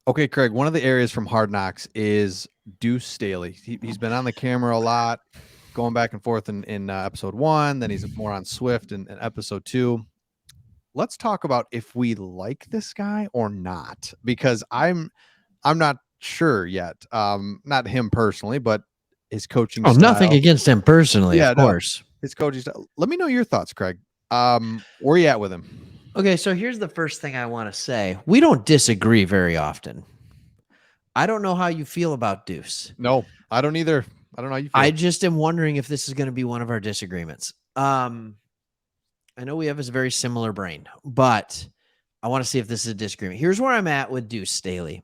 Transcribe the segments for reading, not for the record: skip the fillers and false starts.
Okay, Craig, one of the areas from Hard Knocks is Duece Staley. He's been on the camera a lot, going back and forth in episode 1, then he's more on Swift in episode 2. Let's talk about if we like this guy or not, because I'm not sure yet. Not him personally, but his coaching Oh, nothing style. against him personally, of Yeah, no, course. his coaching style. Let me know your thoughts, Craig. Where you at with him? Okay, so here's the first thing I want to say. We don't disagree very often. I don't know how you feel about Deuce. No, I don't either. I don't know how you I feel. just am wondering if this is going to be one of our disagreements. I know we have a very similar brain, but I want to see if this is a disagreement. Here's where I'm at with Deuce Staley.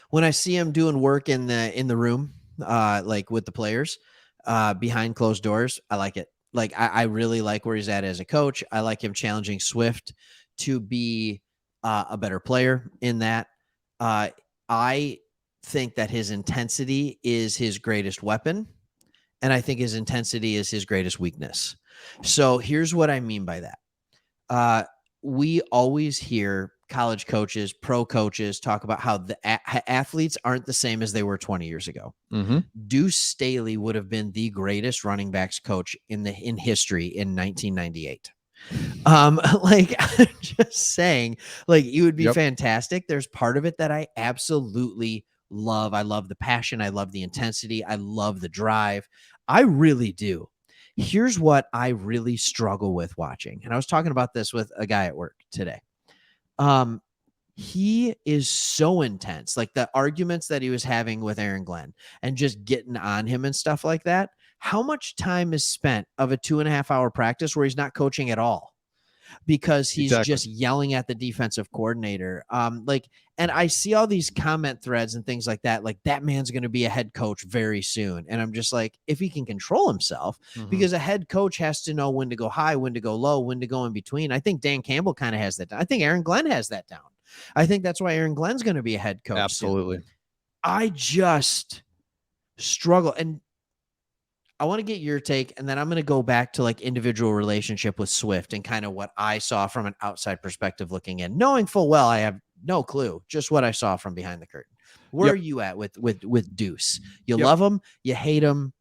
When I see him doing work in the room, like with the players, behind closed doors, I like it. Like I really like where he's at as a coach. I like him challenging Swift to be a better player in that. I think that his intensity is his greatest weapon, and I think his intensity is his greatest weakness. So here's what I mean by that. Uh, we always hear college coaches, pro coaches talk about how the athletes aren't the same as they were 20 years ago. Mm-hmm. Deuce Staley would have been the greatest running backs coach in history in 1998. Like I'm just saying, like you would be Yep. fantastic. There's part of it that I absolutely love. I love the passion. I love the intensity. I love the drive. I really do. Here's what I really struggle with watching. And I was talking about this with a guy at work today. Um, he is so intense. Like the arguments that he was having with Aaron Glenn and just getting on him and stuff like that. How much time is spent of a 2.5 hour practice where he's not coaching at all? Because he's Exactly. just yelling at the defensive coordinator. And I see all these comment threads and things like that man's going to be a head coach very soon. And I'm just like, if he can control himself, Mm-hmm. because a head coach has to know when to go high, when to go low, when to go in between. I think Dan Campbell kind of has that down. I think Aaron Glenn has that down. I think that's why Aaron Glenn's going to be a head coach soon. Absolutely. I just struggle. And I want to get your take, and then I'm going to go back to like individual relationship with Swift and kind of what I saw from an outside perspective looking in, knowing full well I have no clue, just what I saw from behind the curtain. Where Yep. are you at with Deuce? You Yep. love him, you hate him,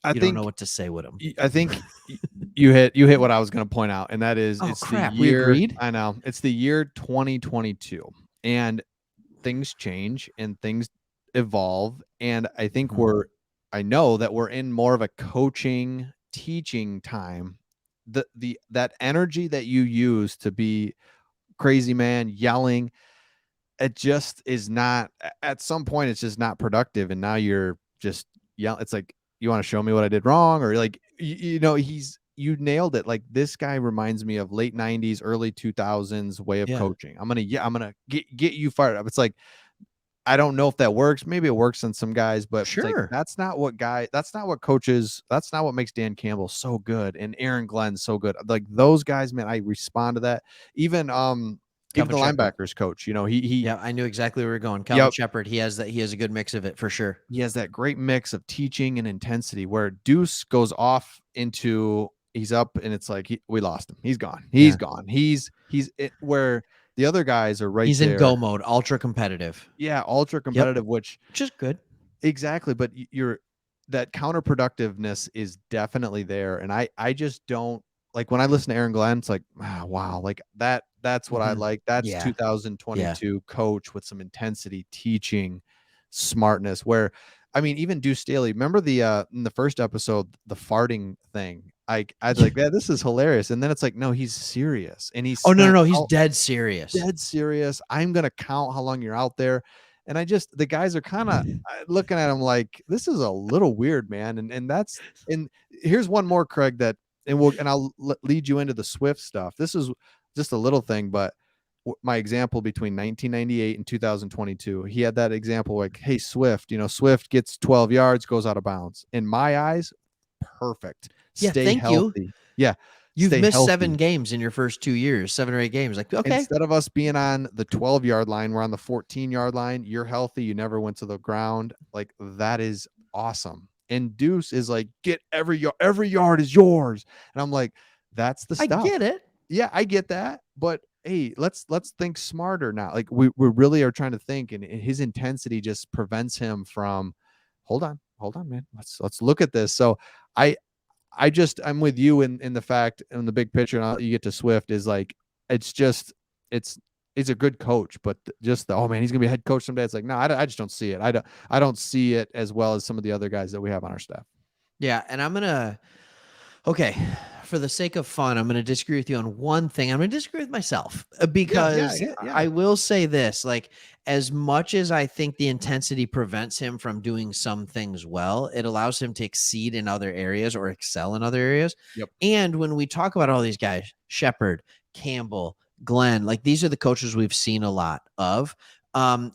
I you don't know think what to say with him. I think you hit what I was going to point out, and that is Oh it's the crap, we year. agreed. I know it's the year 2022, and things change and things evolve, and I think Mhm. I know that we're in more of a coaching teaching time. That energy that you use to be crazy man yelling, it just is not. At some point it's just not productive, and now you're just yelling. It's like, you want to show me what I did wrong, or like you nailed it. Like, this guy reminds me of late 90s, early 2000s way of Yeah, coaching. I'm gonna get you fired up. It's like, I don't know if that works. Maybe it works on some guys, but it's like, sure. that's not what coaches, that's not what makes Dan Campbell so good and Aaron Glenn so good. Like, those guys, man, I respond to that. Even Calvin the Shepard. linebackers coach, he Yeah, I knew exactly where we are going. Calvin yep, Shepard, he has that. He has a good mix of it for sure. he has that great mix of teaching and intensity, where Deuce goes off into, he's up and it's like, we lost him. He's gone. He's Yeah, gone. He's it, where the other guys are right he's in go there. mode, ultra competitive. Yeah, ultra Yep, competitive, which which is good. exactly, but you're, that counterproductiveness is definitely there, and I just don't like when I listen to Aaron Glenn. It's like, wow, like that's what I Mhm. like. That's Yeah, yeah. 2022 coach with some intensity, teaching, smartness. Where, I mean, even Deuce Staley. Remember the in the first episode, the farting thing. I was like, yeah, this is hilarious, and then it's like, no, he's serious, and he Oh, no, no, spent no, he's how dead serious. dead serious. I'm gonna count how long you're out there. And I just, the guys are kind of looking at him like, this is a little weird, man. And here's one more, Craig, that, and I'll lead you into the Swift stuff. This is just a little thing, but my example between 1998 and 2022, he had that example like, hey, Swift, Swift gets 12 yards, goes out of bounds. In my eyes, perfect. Yeah, Stay thank you. healthy. Yeah. You've Stay missed 7 healthy. games in your first 2 years, 7 or 8 games. Like, okay. Instead of us being on the 12-yard line, we're on the 14-yard line. You're healthy. You never went to the ground. Like, that is awesome. And Deuce is like, get every yard is yours. And I'm like, that's the I stuff. get it. Yeah, I get that. But hey, let's think smarter now. Like we really are trying to think, and his intensity just prevents him from. Hold on, man. Let's look at this. So I I'm with you in the fact in the big picture. And you get to Swift is like it's just it's he's a good coach, but just the, oh man, he's gonna be a head coach someday. It's like no, I just don't see it. I don't see it as well as some of the other guys that we have on our staff. Yeah, and okay, for the sake of fun, I'm gonna disagree with you on one thing. I'm gonna disagree with myself because Yeah. I will say this: like, as much as I think the intensity prevents him from doing some things well, it allows him to exceed in other areas or excel in other areas. Yep. And when we talk about all these guys, Shepard, Campbell, Glenn, like these are the coaches we've seen a lot of.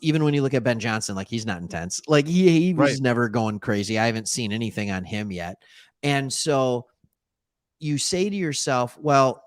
Even when you look at Ben Johnson, like he's not intense. Like he Right. was never going crazy. I haven't seen anything on him yet. And so you say to yourself, well,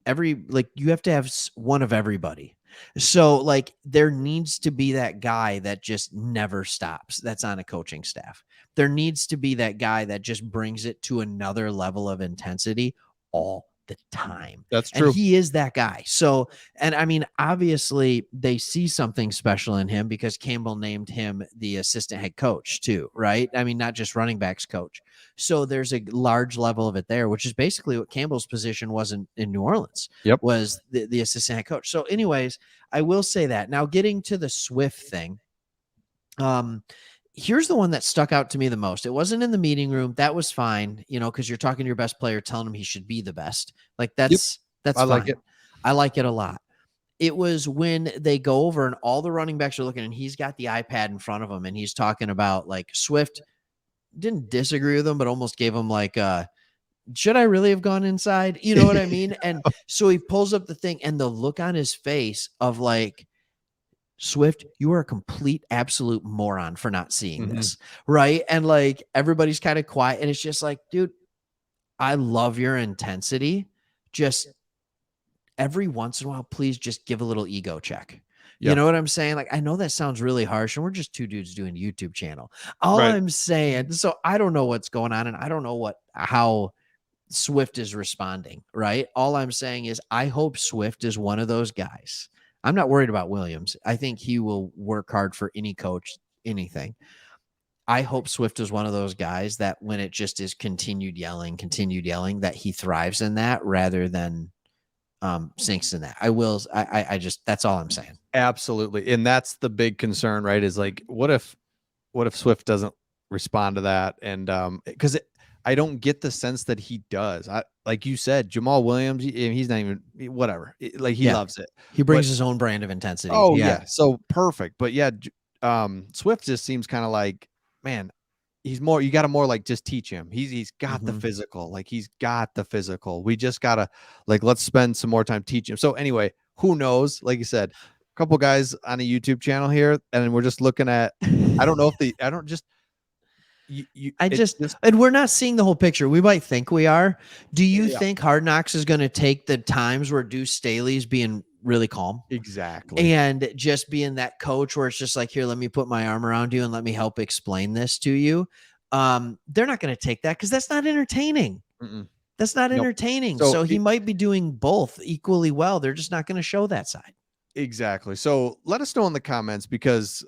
like you have to have one of everybody. So like there needs to be that guy that just never stops. That's on a coaching staff. There needs to be that guy that just brings it to another level of intensity all the time. That's And true. he is that guy. So, and I mean, obviously they see something special in him because Campbell named him the assistant head coach too, right? I mean, not just running backs coach. So there's a large level of it there, which is basically what Campbell's position was in New Orleans, Yep. was the assistant head coach. So, anyways, I will say that. Now, getting to the Swift thing, um, here's the one that stuck out to me the most. It wasn't in the meeting room. That was fine, because you're talking to your best player, telling him he should be the best. Like Yep. that's I like fine. it. I like it a lot. It was when they go over and all the running backs are looking, and he's got the iPad in front of him, and he's talking about like Swift. Didn't disagree with him, but almost gave him like should I really have gone inside? You know what I mean? And so he pulls up the thing, and the look on his face of like, Swift, you are a complete absolute moron for not seeing Mhm. this. Right. And like everybody's kind of quiet. And it's just like, dude, I love your intensity. Just every once in a while, please just give a little ego check. You Yeah. know what I'm saying? Like, I know that sounds really harsh, and we're just two dudes doing a YouTube channel. All Right. I'm saying, so I don't know what's going on, and I don't know how Swift is responding, right? All I'm saying is I hope Swift is one of those guys. I'm not worried about Williams. I think he will work hard for any coach, anything. I hope Swift is one of those guys that when it just is continued yelling, that he thrives in that rather than sinks in that. I just, that's all I'm saying. Absolutely. And that's the big concern, right? Is like, what if Swift doesn't respond to that? And because I don't get the sense that he does. I like you said, Jamal Williams, he's not even whatever. Like he Yeah. loves it. He But brings his own brand of intensity. oh Yeah. yeah, so perfect. But yeah, Swift just seems kind of like, man, he's more you gotta more like just teach him. He's got the Mm-hmm. physical. Like he's got the physical. We just gotta like let's spend some more time teaching him. So anyway, who knows? Like you said, a couple guys on a YouTube channel here, and we're just looking at I don't know if the I don't just it's just And we're not seeing the whole picture. We might think we are. Do you yeah, think Hard Knocks is going to take the times where Deuce Staley's being really calm exactly. and just being that coach where it's just like, here, let me put my arm around you and let me help explain this to you? They're not going to take that because that's not entertaining. Mm-mm. That's not Nope. entertaining. So So he might be doing both equally well. They're just not going to show that side. exactly. So let us know in the comments because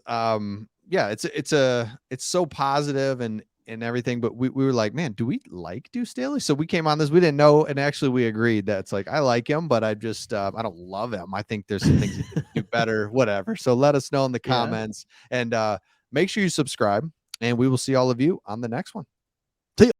yeah, it's so positive and everything, but we were like, man, do we like Deuce Staley? So we came on this, we didn't know, and actually we agreed that it's like I like him, but I just I don't love him. I think there's some things he could do better, whatever. So let us know in the Yeah. comments and make sure you subscribe, and we will see all of you on the next one.